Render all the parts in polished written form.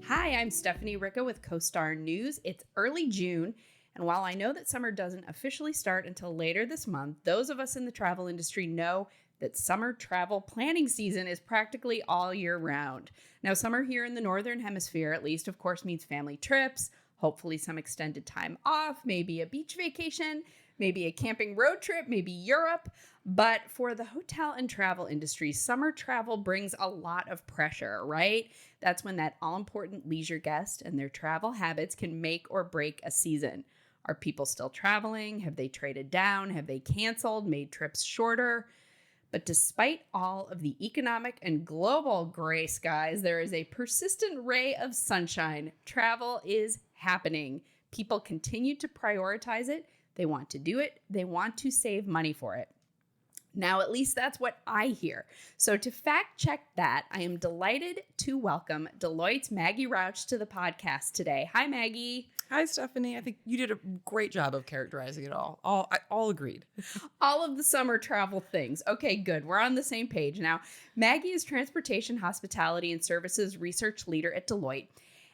Hi, I'm Stephanie Ricca with CoStar News. It's early June, and while I know that summer doesn't officially start until later this month, those of us in the travel industry know that summer travel planning season is practically all year round. Now, summer here in the Northern Hemisphere, at least, of course, means family trips, hopefully some extended time off, maybe a beach vacation, maybe a camping road trip, maybe Europe. But for the hotel and travel industry, summer travel brings a lot of pressure, right? That's when that all-important leisure guest and their travel habits can make or break a season. Are people still traveling? Have they traded down? Have they canceled, made trips shorter? But despite all of the economic and global gray skies, there is a persistent ray of sunshine. Travel is happening. People continue to prioritize it. They want to do it. They want to save money for it. Now, at least that's what I hear. So to fact check that, I am delighted to welcome Deloitte's Maggie Rauch to the podcast today. Hi, Maggie. Hi, Stephanie. I think you did a great job of characterizing it all. All agreed. All of the summer travel things. Okay, good. We're on the same page now. Maggie is Transportation, Hospitality, and Services Research Leader at Deloitte.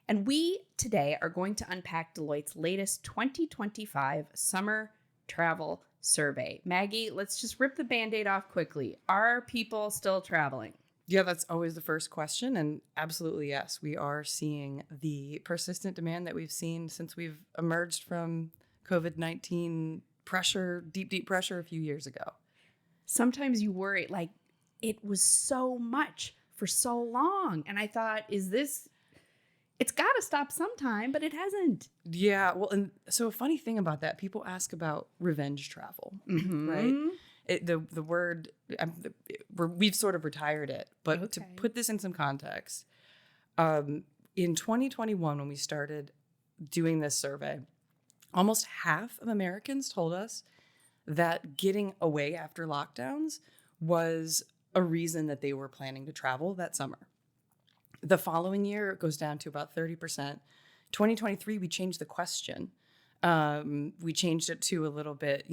And we today are going to unpack Deloitte's latest 2025 Summer Travel Survey. Maggie, let's just rip the Band-Aid off quickly. Are people still traveling? Yeah, that's always the first question. And absolutely, yes, we are seeing the persistent demand that we've seen since we've emerged from COVID-19 pressure, deep pressure a few years ago. Sometimes you worry, like, it was so much for so long. And I thought, it's got to stop sometime, but it hasn't. Yeah, well, and so a funny thing about that, people ask about revenge travel, right? The word, we've sort of retired it, but to put this in some context, in 2021, when we started doing this survey, almost half of Americans told us that getting away after lockdowns was a reason that they were planning to travel that summer. The following year, it goes down to about 30%. 2023, we changed the question. We changed it to a little bit,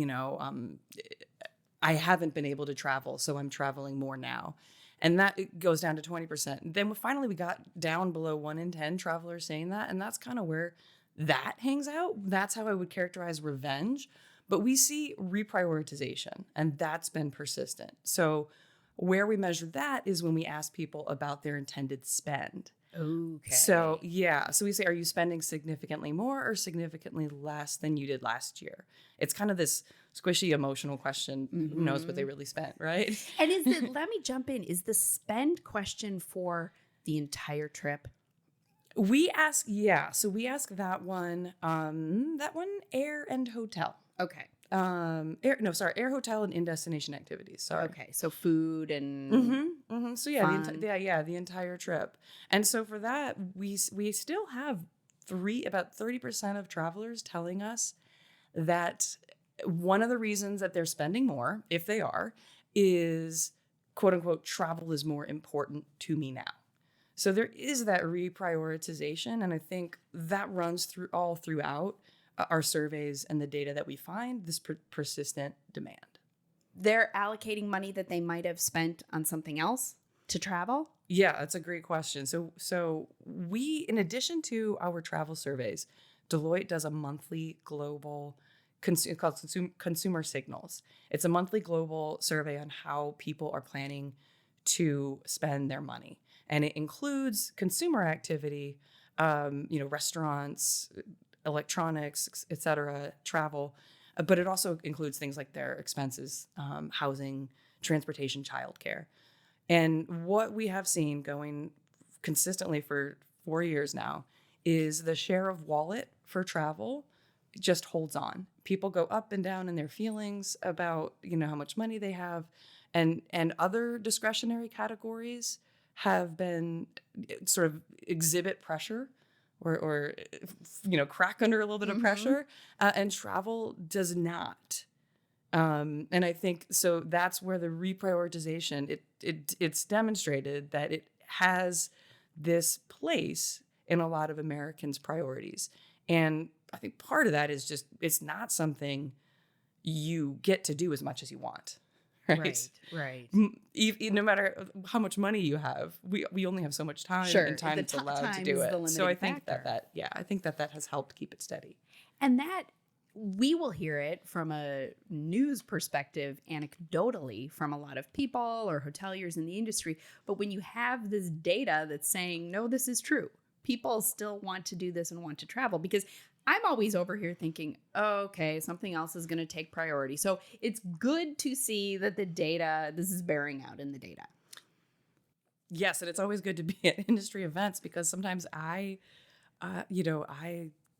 I haven't been able to travel, so I'm traveling more now. And that goes down to 20%. Then finally, we got down below 1 in 10 travelers saying that. And that's kind of where that hangs out. That's how I would characterize revenge. But we see reprioritization, and that's been persistent. So where we measure that is when we ask people about their intended spend. Okay. So we say, are you spending significantly more or significantly less than you did last year? It's kind of this squishy emotional question. Who knows what they really spent, right? And let me jump in. Is the spend question for the entire trip? We ask that one, air and hotel. Okay. Air, hotel, and in-destination activities. Sorry. Okay, so food and So the entire trip. And so for that, we still have about 30% of travelers telling us that one of the reasons that they're spending more, if they are, is quote unquote travel is more important to me now. So there is that reprioritization, and I think that runs throughout our surveys and the data that we find, this persistent demand. They're allocating money that they might have spent on something else to travel? Yeah, that's a great question. So we, in addition to our travel surveys, Deloitte does a monthly global called Consumer Signals. It's a monthly global survey on how people are planning to spend their money. And it includes consumer activity, restaurants, electronics, et cetera, travel, but it also includes things like their expenses, housing, transportation, childcare. And what we have seen going consistently for 4 years now is the share of wallet for travel just holds on. People go up and down in their feelings about, how much money they have, and other discretionary categories have been sort of exhibit pressure or crack under a little bit of pressure, and travel does not. And I think so that's where the reprioritization, it's demonstrated that it has this place in a lot of Americans' priorities. And I think part of that is just, it's not something you get to do as much as you want, right? Right. No matter how much money you have, we only have so much time, Sure. and time The that's allowed to do time is the it. So I limiting think factor. I think that has helped keep it steady. And that we will hear it from a news perspective anecdotally from a lot of people or hoteliers in the industry. But when you have this data that's saying, no, this is true, people still want to do this and want to travel, because I'm always over here thinking, oh, okay, something else is going to take priority. So it's good to see that the data, this is bearing out in the data. Yes, and it's always good to be at industry events, because sometimes I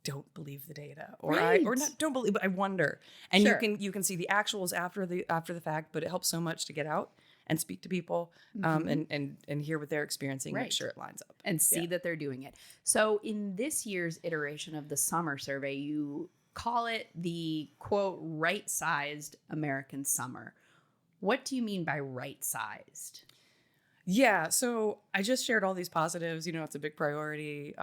don't believe the data, or Right. don't believe, but I wonder. And Sure. you can see the actuals after the fact, but it helps so much to get out and speak to people, and hear what they're experiencing, Right. make sure it lines up, And see that they're doing it. So in this year's iteration of the summer survey, you call it the, quote, right-sized American summer. What do you mean by right-sized? Yeah, so I just shared all these positives. It's a big priority.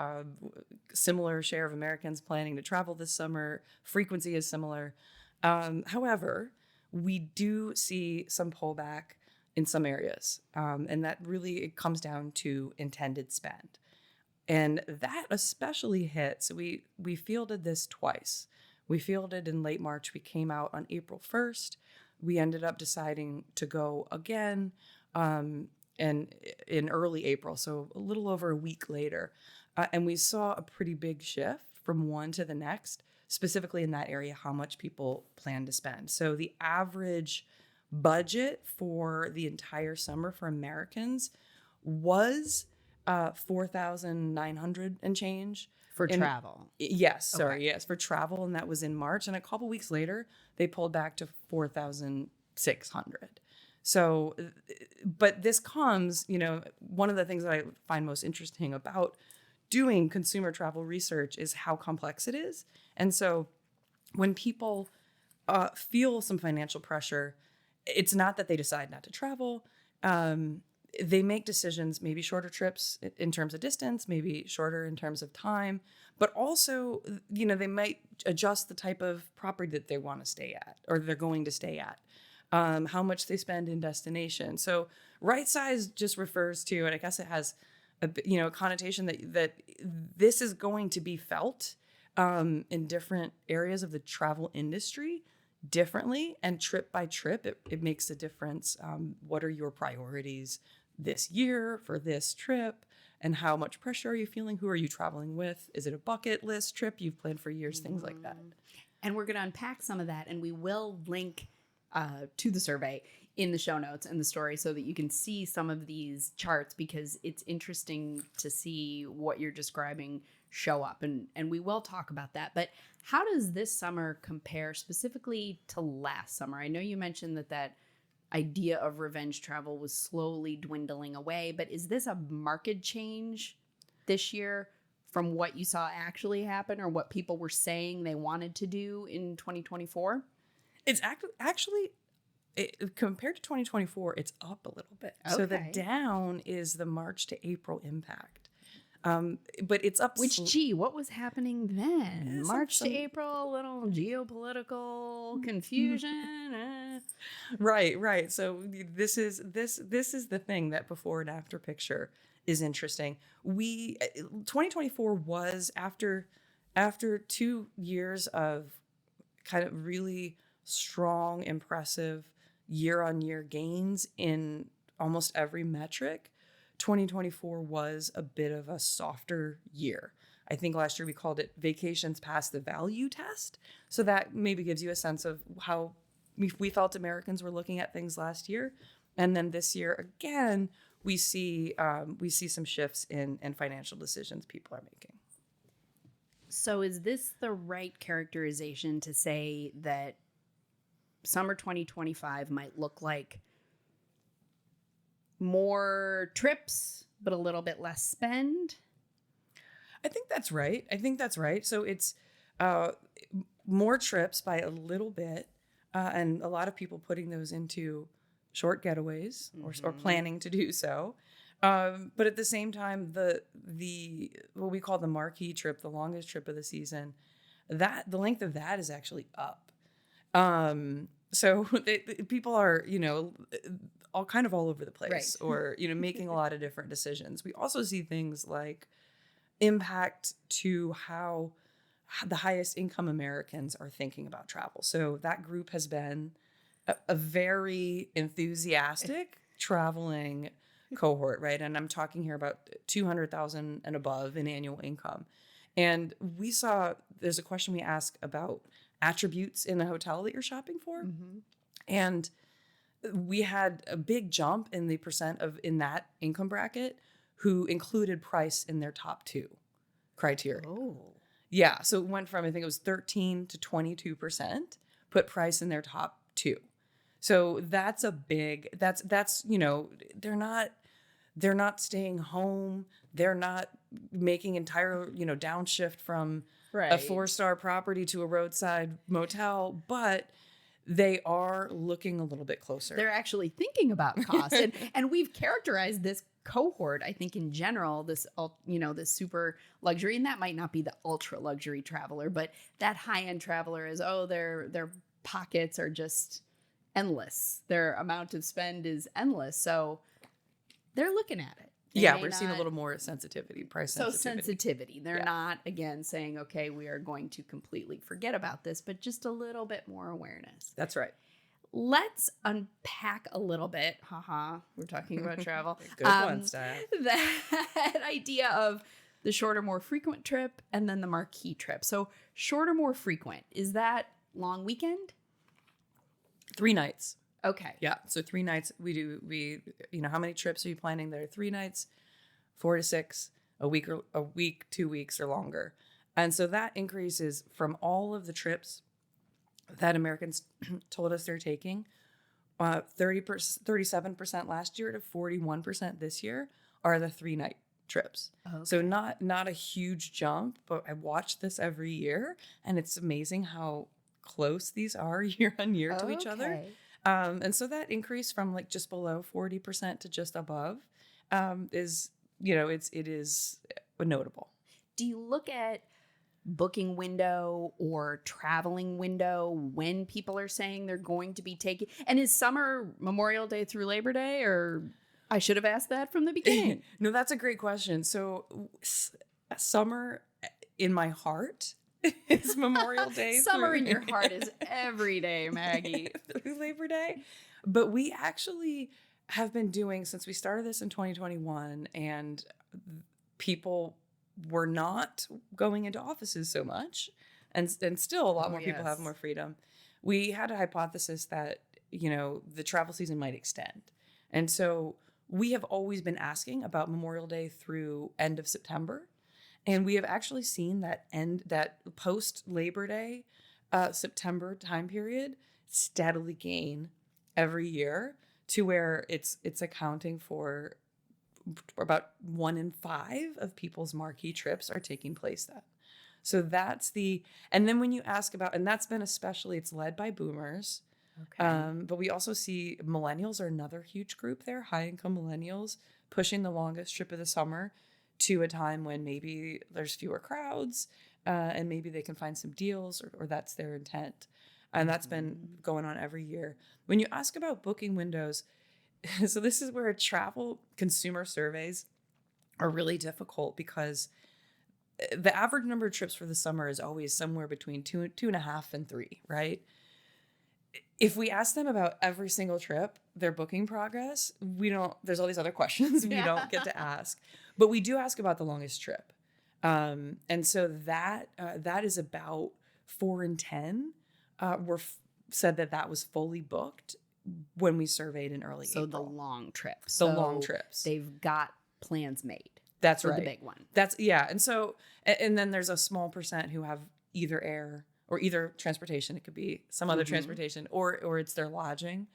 Similar share of Americans planning to travel this summer. Frequency is similar. However, we do see some pullback in some areas, and that really it comes down to intended spend, and that especially hit. So we fielded this twice. We fielded in late March. We came out on April 1st. We ended up deciding to go again. And in early April, so a little over a week later. And we saw a pretty big shift from one to the next, specifically in that area, how much people plan to spend. So the average budget for the entire summer for Americans was $4,900 and change. For travel. Yes, Okay. sorry, yes, for travel. And that was in March. And a couple weeks later, they pulled back to $4,600. So, but this comes, one of the things that I find most interesting about doing consumer travel research is how complex it is. And so when people feel some financial pressure, it's not that they decide not to travel. They make decisions, maybe shorter trips in terms of distance, maybe shorter in terms of time, but also, they might adjust the type of property that they want to stay at or they're going to stay at. How much they spend in destination. So right size just refers to, and I guess it has a connotation that this is going to be felt in different areas of the travel industry differently, and trip by trip, it makes a difference. What are your priorities this year for this trip? And how much pressure are you feeling? Who are you traveling with? Is it a bucket list trip you've planned for years? Things like that. And we're going to unpack some of that, and we will link to the survey in the show notes and the story so that you can see some of these charts, because it's interesting to see what you're describing show up. And we will talk about that. But how does this summer compare specifically to last summer? I know you mentioned that idea of revenge travel was slowly dwindling away, but is this a market change this year from what you saw actually happen or what people were saying they wanted to do in 2024? It's actually, compared to 2024, it's up a little bit. Okay. So the down is the March to April impact. But it's up. What was happening then? March to April, a little geopolitical confusion. Right. So this is the thing that before and after picture is interesting. 2024 was after 2 years of kind of really strong, impressive year-on-year gains in almost every metric. 2024 was a bit of a softer year. I think last year we called it vacations past the value test. So that maybe gives you a sense of how we felt Americans were looking at things last year. And then this year, again, we see some shifts in financial decisions people are making. So is this the right characterization to say that summer 2025 might look like more trips, but a little bit less spend? I think that's right. So it's more trips by a little bit, and a lot of people putting those into short getaways or planning to do so. But at the same time, the what we call the marquee trip, the longest trip of the season, that the length of that is actually up. So people are, all over the place, Right. or, making a lot of different decisions. We also see things like impact to how the highest income Americans are thinking about travel. So that group has been a very enthusiastic traveling cohort, right? And I'm talking here about 200,000 and above in annual income. And there's a question we ask about attributes in the hotel that you're shopping for. Mm-hmm. And we had a big jump in the percent in that income bracket who included price in their top two criteria. Oh. Yeah. So it went from, I think it was 13 to 22% put price in their top two. So that's a big, they're not staying home. They're not making entire, downshift from a 4-star property to a roadside motel, but they are looking a little bit closer. They're actually thinking about cost. And we've characterized this cohort, I think in general, this super luxury, and that might not be the ultra luxury traveler, but that high-end traveler is, their pockets are just endless. Their amount of spend is endless. So they're looking at it. We're seeing a little more price sensitivity. So sensitivity. They're not, again, saying, okay, we are going to completely forget about this, but just a little bit more awareness. That's right. Let's unpack a little bit. We're talking about travel. Good one, Steph. That idea of the shorter, more frequent trip and then the marquee trip. So shorter, more frequent, is that long weekend? 3 nights. Okay. Yeah. So 3 nights how many trips are you planning? There are 3 nights, 4 to 6, a week, 2 weeks or longer. And so that increases from all of the trips that Americans told us they're taking, 37% last year to 41% this year are the 3-night trips. Okay. So not a huge jump, but I watch this every year and it's amazing how close these are year on year to each other. And so that increase from like just below 40% to just above is notable. Do you look at booking window or traveling window when people are saying they're going to be taking, and is summer Memorial Day through Labor Day, or I should have asked that from the beginning? No, that's a great question. So summer in my heart is Memorial Day. Summer in your heart is every day, Maggie. Through Labor Day. But we actually have been doing, since we started this in 2021 and people were not going into offices so much, and still a lot more people have more freedom. We had a hypothesis that, the travel season might extend. And so we have always been asking about Memorial Day through end of September. And we have actually seen that post Labor Day, September time period steadily gain every year to where it's accounting for about 1 in 5 of people's marquee trips are taking place then. So and then when you ask about, and that's been it's led by boomers. Okay. But we also see millennials are another huge group there, high income millennials pushing the longest trip of the summer to a time when maybe there's fewer crowds and maybe they can find some deals or that's their intent. And that's been going on every year. When you ask about booking windows, so this is where travel consumer surveys are really difficult because the average number of trips for the summer is always somewhere between 2.5 and 3, right? If we ask them about every single trip, their booking progress, there's all these other questions we don't get to ask, but we do ask about the longest trip. And so that is about 4 in 10 said that was fully booked when we surveyed in early April. So the long trips. The long trips. They've got plans made. That's for right. The big one. And so, and then there's a small percent who have either air or either transportation. It could be some other transportation or it's their lodging.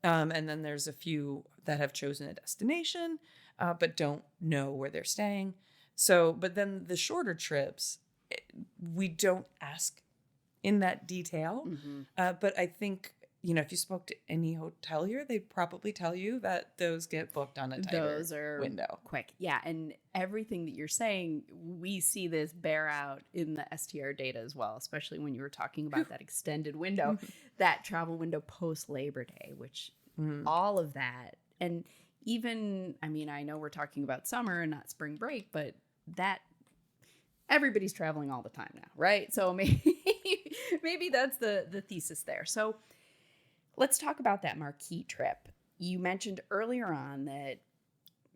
And then there's a few that have chosen a destination, but don't know where they're staying. So, but then the shorter trips, we don't ask in that detail. But I think if you spoke to any hotelier, they'd probably tell you that those get booked on a tighter window. Quick. Yeah. And everything that you're saying, we see this bear out in the STR data as well, especially when you were talking about that extended window, that travel window post Labor Day, which all of that. And even, I mean, I know we're talking about summer and not spring break, but that everybody's traveling all the time now, right? So maybe that's the thesis there. So let's talk about that marquee trip. You mentioned earlier on that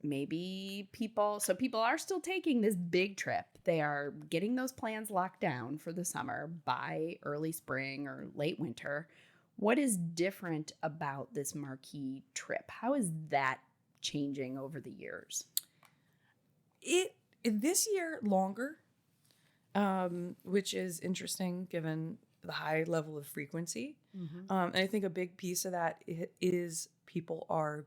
maybe people are still taking this big trip. They are getting those plans locked down for the summer by early spring or late winter. What is different about this marquee trip? How is that changing over the years? This year longer, which is interesting given the high level of frequency. And I think a big piece of that is people are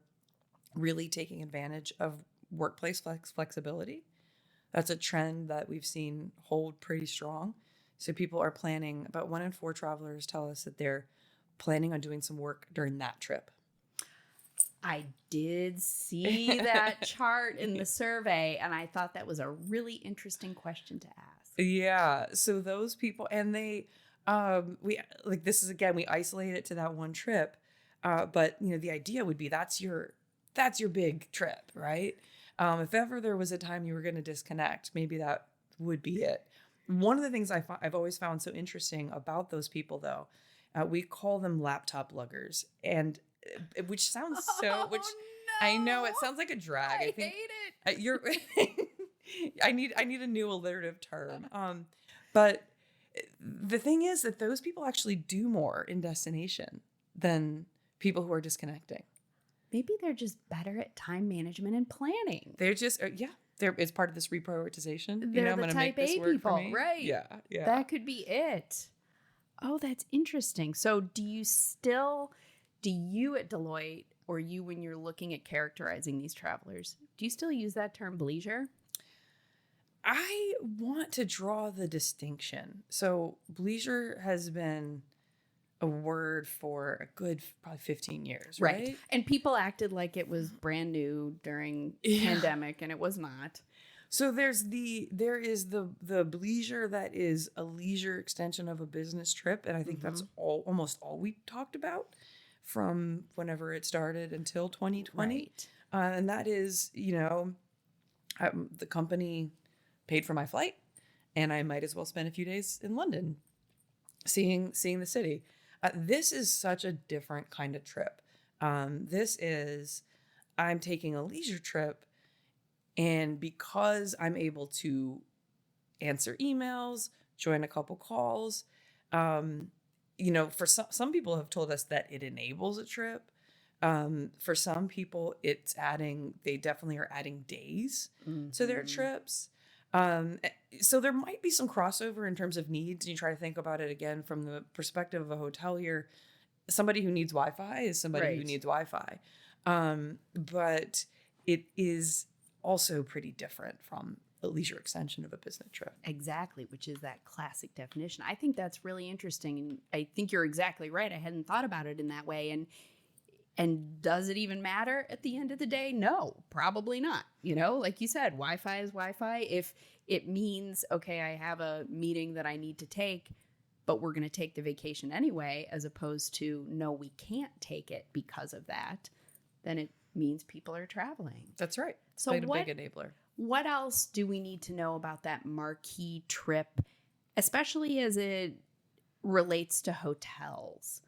really taking advantage of workplace flexibility. That's a trend that we've seen hold pretty strong. So people are planning, about 1 in 4 travelers tell us that they're planning on doing some work during that trip. I did see that chart in the survey, and I thought that was a really interesting question to ask. Yeah. So those people, and they, we isolate it to that one trip. But the idea would be that's your big trip, right? If ever there was a time you were going to disconnect, maybe that would be it. One of the things I've always found so interesting about those people, though, we call them laptop luggers, and which sounds no. I know it sounds like a drag. I hate it. You're. I need a new alliterative term. But the thing is that those people actually do more in destination than people who are disconnecting. Maybe they're just better at time management and planning. They're just it's part of this reprioritization. They're I'm the going to type make this A work people, for me. right? Yeah. That could be it. Oh, that's interesting. So do you at Deloitte, or you when you're looking at characterizing these travelers, do you still use that term bleisure? I want to draw the distinction. So bleisure has been a word for a good probably 15 years, right? And people acted like it was brand new during pandemic, and it was not. So there is the bleisure that is a leisure extension of a business trip, and I think that's almost all we talked about from whenever it started until 2020. Right. And that is, the company paid for my flight, and I might as well spend a few days in London seeing the city. This is such a different kind of trip. I'm taking a leisure trip, and because I'm able to answer emails, join a couple calls, for some people have told us that it enables a trip. For some people, they definitely are adding days to their trips. So there might be some crossover in terms of needs. And you try to think about it again from the perspective of a hotelier. Somebody who needs Wi-Fi is somebody who needs Wi-Fi. But it is also pretty different from a leisure extension of a business trip. Exactly, which is that classic definition. I think that's really interesting. And I think you're exactly right. I hadn't thought about it in that way. And does it even matter at the end of the day? No, probably not. Like you said, Wi-Fi is Wi-Fi. If it means, okay, I have a meeting that I need to take, but we're going to take the vacation anyway, as opposed to, no, we can't take it because of that, then it means people are traveling. That's right. So a big enabler. What else do we need to know about that marquee trip, especially as it relates to hotels?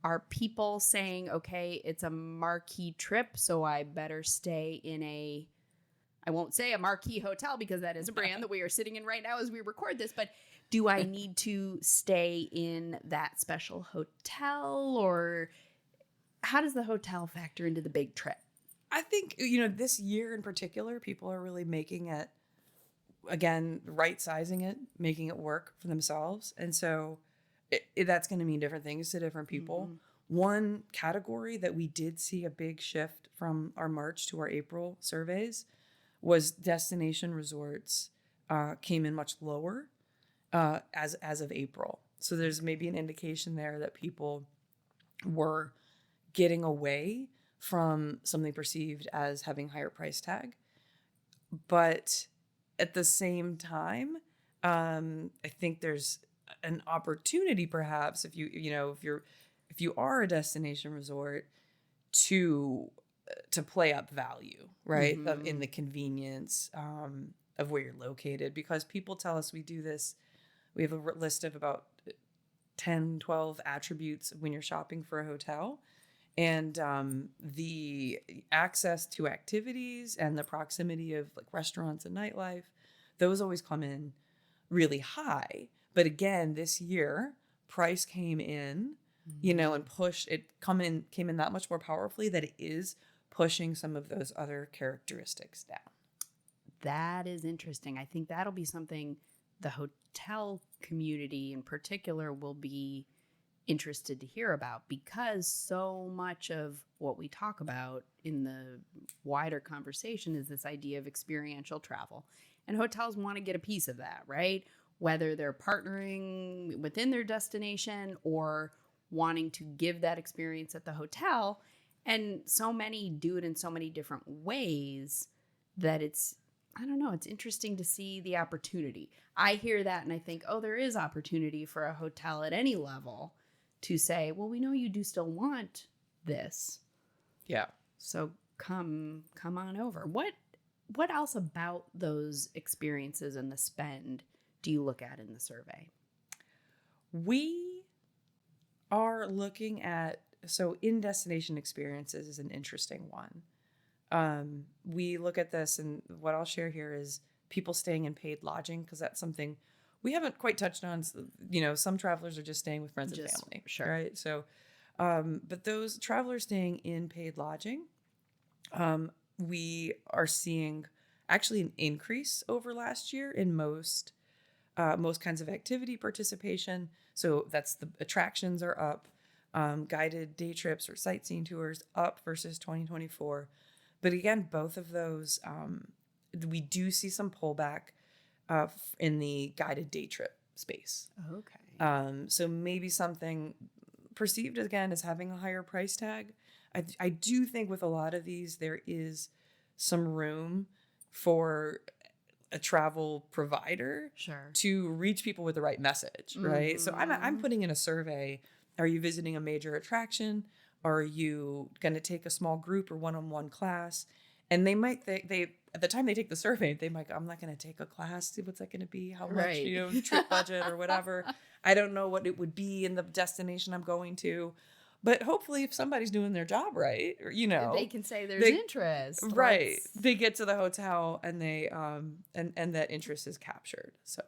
Are people saying, okay, it's a marquee trip, so I better stay in I won't say a marquee hotel because that is a brand that we are sitting in right now as we record this, but do I need to stay in that special hotel, or how does the hotel factor into the big trip? I think, this year in particular, people are really making it, again, right-sizing it, making it work for themselves. And so that's going to mean different things to different people. One category that we did see a big shift from our March to our April surveys was destination resorts came in much lower as of April. So there's maybe an indication there that people were getting away from something perceived as having higher price tag. But at the same time, I think there's an opportunity, perhaps, if if you are a destination resort, to play up value, right? In the convenience of where you're located, because people tell us we do this. We have a list of about 10, 12 attributes when you're shopping for a hotel. And the access to activities and the proximity of like restaurants and nightlife, those always come in really high. But again, this year, price came in, and came in that much more powerfully that it is pushing some of those other characteristics down. That is interesting. I think that'll be something the hotel community in particular will be interested to hear about, because so much of what we talk about in the wider conversation is this idea of experiential travel. And hotels want to get a piece of that, right? Whether they're partnering within their destination or wanting to give that experience at the hotel. And so many do it in so many different ways that it's interesting to see the opportunity. I hear that and I think, oh, there is opportunity for a hotel at any level to say, well, we know you do still want this. Yeah. So come on over. What else about those experiences and the spend do you look at in the survey? We are looking at, so in-destination experiences is an interesting one. We look at this, and what I'll share here is people staying in paid lodging, because that's something we haven't quite touched on. Some travelers are just staying with friends and family, sure, right? So, but those travelers staying in paid lodging, we are seeing actually an increase over last year in most kinds of activity participation. So that's the attractions are up, guided day trips or sightseeing tours up versus 2024. But again, both of those, we do see some pullback in the guided day trip space. Okay. So maybe something perceived again as having a higher price tag. I do think with a lot of these, there is some room for a travel provider to reach people with the right message, right? So I'm putting in a survey. Are you visiting a major attraction? Are you going to take a small group or one-on-one class? And they might at the time they take the survey, they might go, I'm not going to take a class. What's that going to be? How much, trip budget or whatever. I don't know what it would be in the destination I'm going to. But hopefully if somebody's doing their job right, or, they can say there's interest. Right. They get to the hotel and they, and that interest is captured. So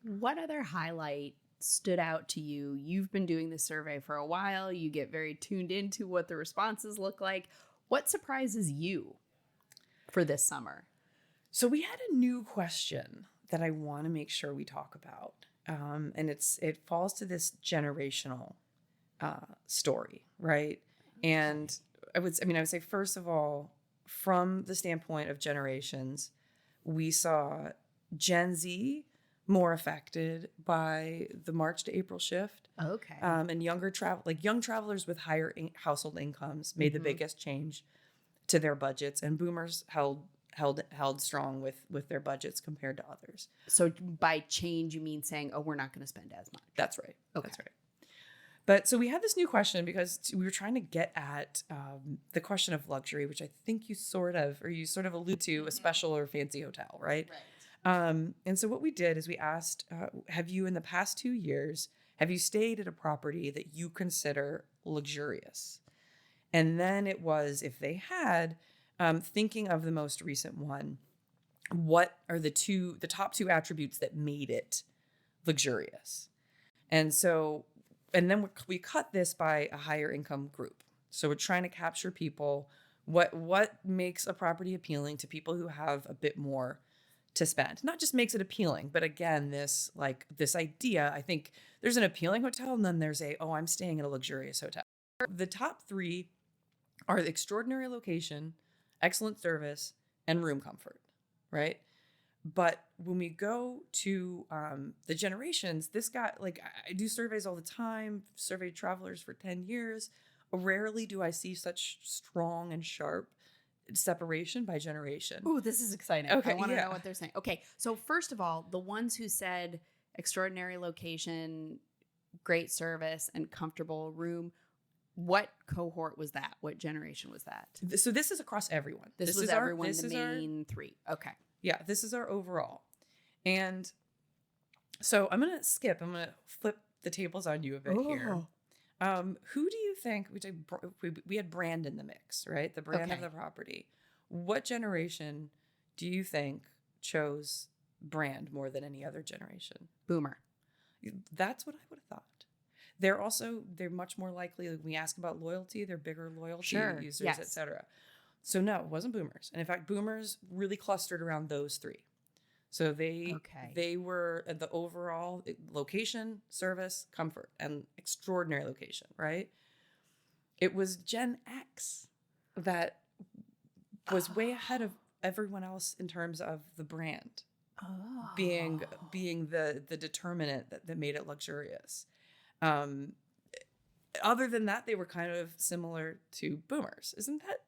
what other highlight stood out to you? You've been doing this survey for a while. You get very tuned into what the responses look like. What surprises you for this summer? So we had a new question that I want to make sure we talk about. And it falls to this generational story, right? And I would say, first of all, from the standpoint of generations, we saw Gen Z more affected by the March to April shift. Okay. And young travelers with higher household incomes made the biggest change to their budgets, and boomers held strong with their budgets compared to others. So by change, you mean saying, oh, we're not going to spend as much. That's right. Okay. That's right. But so we had this new question because we were trying to get at the question of luxury, which I think you sort of allude to a special or fancy hotel, right? Right. And so what we did is we asked, have you in the past 2 years, have you stayed at a property that you consider luxurious? And then it was, if they had, thinking of the most recent one, what are the top two attributes that made it luxurious? And then we cut this by a higher income group. So we're trying to capture people, what makes a property appealing to people who have a bit more to spend. Not just makes it appealing, but again, this idea, I think there's an appealing hotel and then there's I'm staying at a luxurious hotel. The top three are the extraordinary location, excellent service, and room comfort, right? But when we go to the generations, this guy, like, I do surveys all the time, surveyed travelers for 10 years. Rarely do I see such strong and sharp separation by generation. Ooh, this is exciting. Okay, I want to know what they're saying. Okay, so first of all, the ones who said extraordinary location, great service, and comfortable room, what cohort was that? What generation was that? So this is across everyone. This was everyone, the main three. Okay. Yeah, this is our overall. And so I'm going to skip. I'm going to flip the tables on you a bit here. Who do you think, we had brand in the mix, right? The brand of the property. What generation do you think chose brand more than any other generation? Boomer. That's what I would have thought. They're much more likely, like, when we ask about loyalty, they're bigger loyalty users, yes. etc. So no, it wasn't boomers. And in fact, boomers really clustered around those three. So they were the overall location, service, comfort, and extraordinary location, right? It was Gen X that was way ahead of everyone else in terms of the brand being the determinant that made it luxurious. Other than that, they were kind of similar to boomers. Isn't that?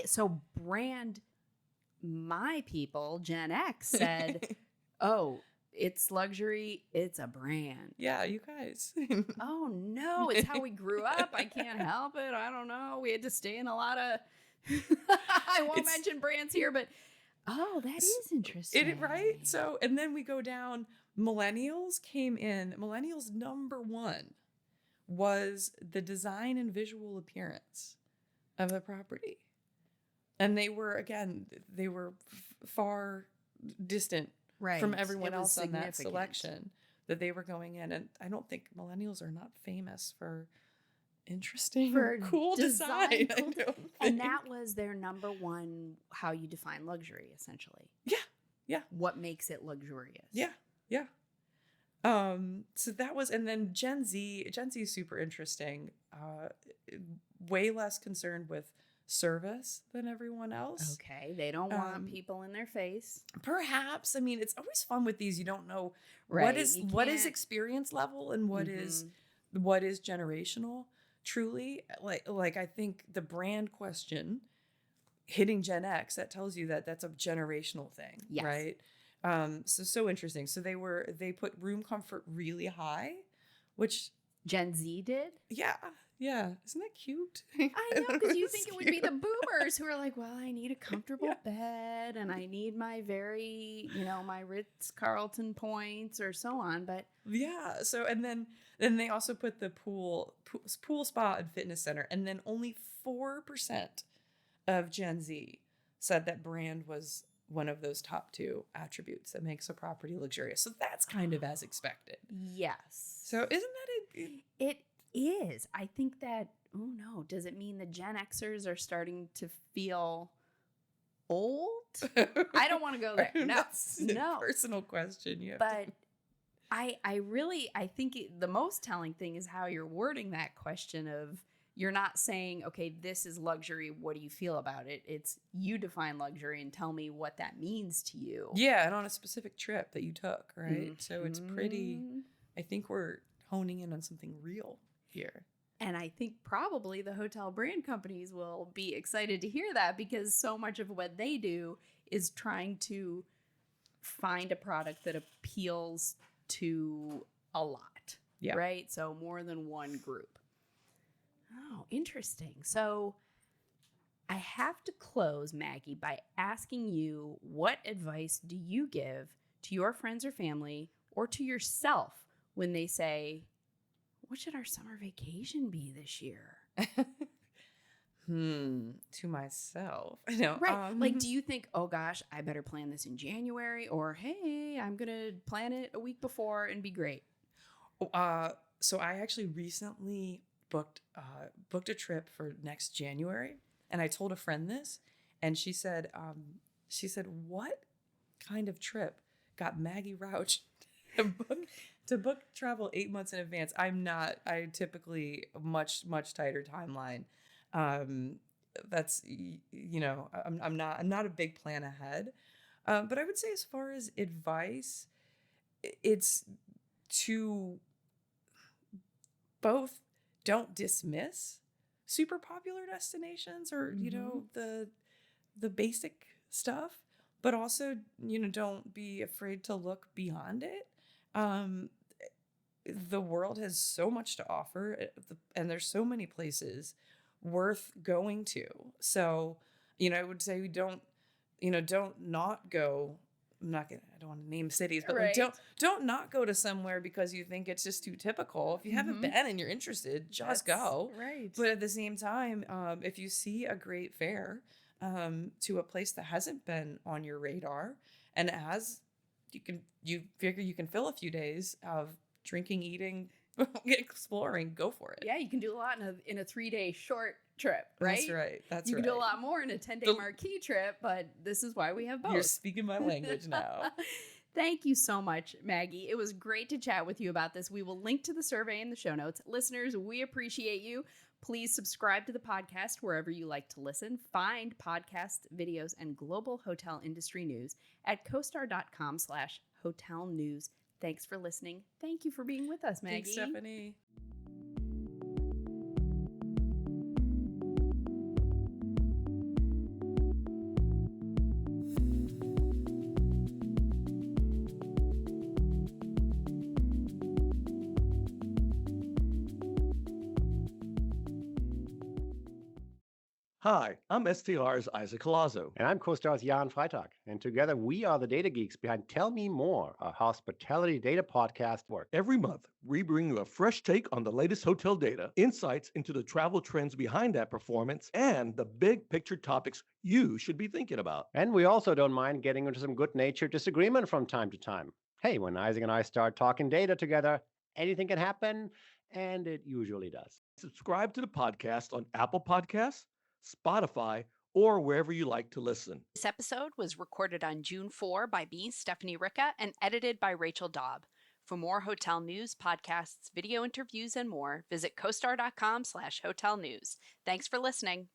So brand, my people, Gen X said, oh, it's luxury, it's a brand. Yeah, you guys. Oh, no, it's how we grew up. I can't help it. I don't know. We had to stay in a lot of, I won't mention brands here, but, oh, that is interesting. Right? So, and then we go down, millennials came in. Millennials number one was the design and visual appearance of the property. And they were far distant from everyone else on that selection that they were going in. And I don't think millennials are not famous for interesting or cool design. And that was their number one, how you define luxury, essentially. Yeah. Yeah. What makes it luxurious. Yeah. Yeah. So that was, and then Gen Z is super interesting. Way less concerned with service than everyone else. Okay. They don't want people in their face. Perhaps. I mean, it's always fun with these. You don't know what is experience level and what is generational. Truly, like I think the brand question hitting Gen X, that tells you that that's a generational thing, right? So interesting. So they put room comfort really high, which Gen Z did. Yeah, isn't that cute? I know, because you think it would be the boomers who are like, well, I need a comfortable bed and I need my my Ritz-Carlton points or so on. But yeah, so and then they also put the pool, spa, and fitness center, and then only 4% of Gen Z said that brand was one of those top two attributes that makes a property luxurious. So that's kind of as expected. Yes. So isn't that it is. I think that, oh no, does it mean the Gen Xers are starting to feel old? I don't want to go there. No. Personal question. But I think the most telling thing is how you're wording that question of, you're not saying, okay, this is luxury, what do you feel about it? It's, you define luxury and tell me what that means to you. Yeah, and on a specific trip that you took, right? So it's pretty, I think we're honing in on something real here. And I think probably the hotel brand companies will be excited to hear that, because so much of what they do is trying to find a product that appeals to a lot, right? So more than one group. Oh, interesting. So I have to close, Maggie, by asking you, what advice do you give to your friends or family, or to yourself, when they say, what should our summer vacation be this year? To myself. I know. Right. Like, do you think, oh gosh, I better plan this in January, or hey, I'm going to plan it a week before and be great? So I actually recently booked a trip for next January, and I told a friend this, and she said, what kind of trip got Maggie Rauch to book travel 8 months in advance? I typically much tighter timeline. That's, I'm not a big plan ahead. But I would say as far as advice, it's to both don't dismiss super popular destinations or, the basic stuff, but also, don't be afraid to look beyond it. Um, the world has so much to offer, and there's so many places worth going to. So, I would say we don't not go. I don't want to name cities, but like don't not go to somewhere because you think it's just too typical. If you haven't been and you're interested, just go. Right. But at the same time, if you see a great fair to a place that hasn't been on your radar, and you figure you can fill a few days of drinking, eating, exploring, go for it. Yeah, you can do a lot in a 3-day short trip, right? That's right. You can do a lot more in a 10-day marquee trip, but this is why we have both. You're speaking my language now. Thank you so much, Maggie. It was great to chat with you about this. We will link to the survey in the show notes. Listeners, we appreciate you. Please subscribe to the podcast wherever you like to listen. Find podcasts, videos, and global hotel industry news at costar.com/hotel news. Thanks for listening. Thank you for being with us, Maggie. Thanks, Stephanie. Hi, I'm STR's Isaac Colazo. And I'm CoStar's Jan Freitag. And together we are the data geeks behind Tell Me More, a hospitality data podcast work. Every month, we bring you a fresh take on the latest hotel data, insights into the travel trends behind that performance, and the big picture topics you should be thinking about. And we also don't mind getting into some good-natured disagreement from time to time. Hey, when Isaac and I start talking data together, anything can happen, and it usually does. Subscribe to the podcast on Apple Podcasts, Spotify, or wherever you like to listen. This episode was recorded on June 4 by me, Stephanie Ricca, and edited by Rachel Daub. For more hotel news, podcasts, video interviews, and more, visit costar.com/hotel news. Thanks for listening.